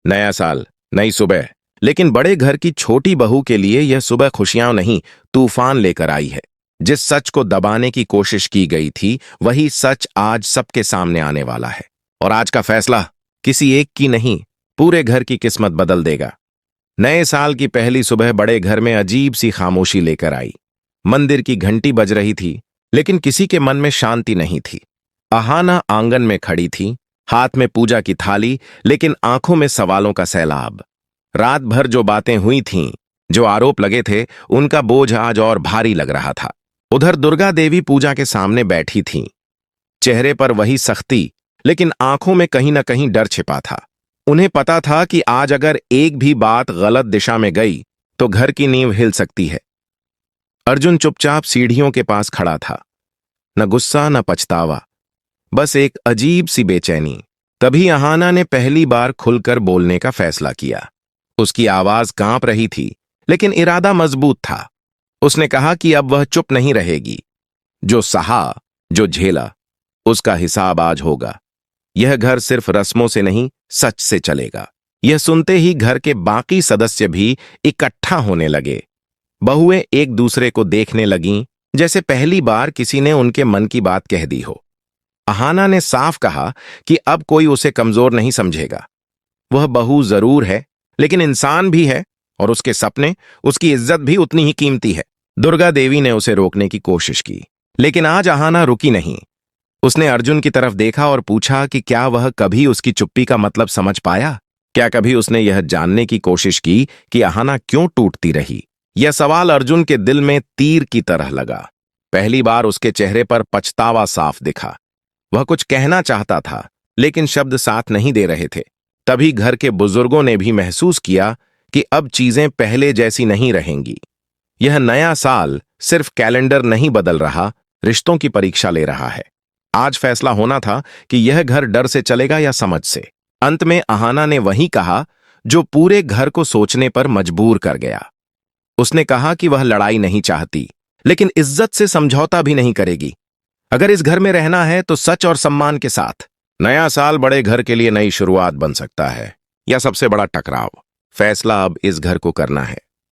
नया साल, नई सुबह। लेकिन बड़े घर की छोटी बहू के लिए यह सुबह खुशियां नहीं, तूफान लेकर आई है। जिस सच को दबाने की कोशिश की गई थी, वही सच आज सबके सामने आने वाला है। और आज का फैसला किसी एक की नहीं, पूरे घर की किस्मत बदल देगा। नए साल की पहली सुबह बड़े घर में अजीब सी खामोशी लेकर आई। मंदिर की घंटी बज रही थी, लेकिन किसी के मन में शांति नहीं थी। अहाना आंगन में खड़ी थी, हाथ में पूजा की थाली, लेकिन आंखों में सवालों का सैलाब। रात भर जो बातें हुई थीं, जो आरोप लगे थे, उनका बोझ आज और भारी लग रहा था। उधर दुर्गा देवी पूजा के सामने बैठी थीं। चेहरे पर वही सख्ती, लेकिन आंखों में कहीं न कहीं डर छिपा था। उन्हें पता था कि आज अगर एक भी बात गलत दिशा में गई तो घर की नींव हिल सकती है। अर्जुन चुपचाप सीढ़ियों के पास खड़ा था, न गुस्सा न पछतावा, बस एक अजीब सी बेचैनी। तभी अहाना ने पहली बार खुलकर बोलने का फैसला किया। उसकी आवाज कांप रही थी, लेकिन इरादा मजबूत था। उसने कहा कि अब वह चुप नहीं रहेगी। जो सहा, जो झेला, उसका हिसाब आज होगा। यह घर सिर्फ रस्मों से नहीं, सच से चलेगा। यह सुनते ही घर के बाकी सदस्य भी इकट्ठा होने लगे। बहुएं एक दूसरे को देखने लगीं, जैसे पहली बार किसी ने उनके मन की बात कह दी हो। अहाना ने साफ कहा कि अब कोई उसे कमजोर नहीं समझेगा। वह बहू जरूर है, लेकिन इंसान भी है, और उसके सपने, उसकी इज्जत भी उतनी ही कीमती है। दुर्गा देवी ने उसे रोकने की कोशिश की, लेकिन आज अहाना रुकी नहीं। उसने अर्जुन की तरफ देखा और पूछा कि क्या वह कभी उसकी चुप्पी का मतलब समझ पाया। क्या कभी उसने यह जानने की कोशिश की कि अहाना क्यों टूटती रही। यह सवाल अर्जुन के दिल में तीर की तरह लगा। पहली बार उसके चेहरे पर पछतावा साफ दिखा। वह कुछ कहना चाहता था, लेकिन शब्द साथ नहीं दे रहे थे। तभी घर के बुजुर्गों ने भी महसूस किया कि अब चीजें पहले जैसी नहीं रहेंगी। यह नया साल सिर्फ कैलेंडर नहीं बदल रहा, रिश्तों की परीक्षा ले रहा है। आज फैसला होना था कि यह घर डर से चलेगा या समझ से। अंत में अहाना ने वही कहा जो पूरे घर को सोचने पर मजबूर कर गया। उसने कहा कि वह लड़ाई नहीं चाहती, लेकिन इज्जत से समझौता भी नहीं करेगी। अगर इस घर में रहना है तो सच और सम्मान के साथ। नया साल बड़े घर के लिए नई शुरुआत बन सकता है, या सबसे बड़ा टकराव। फैसला अब इस घर को करना है।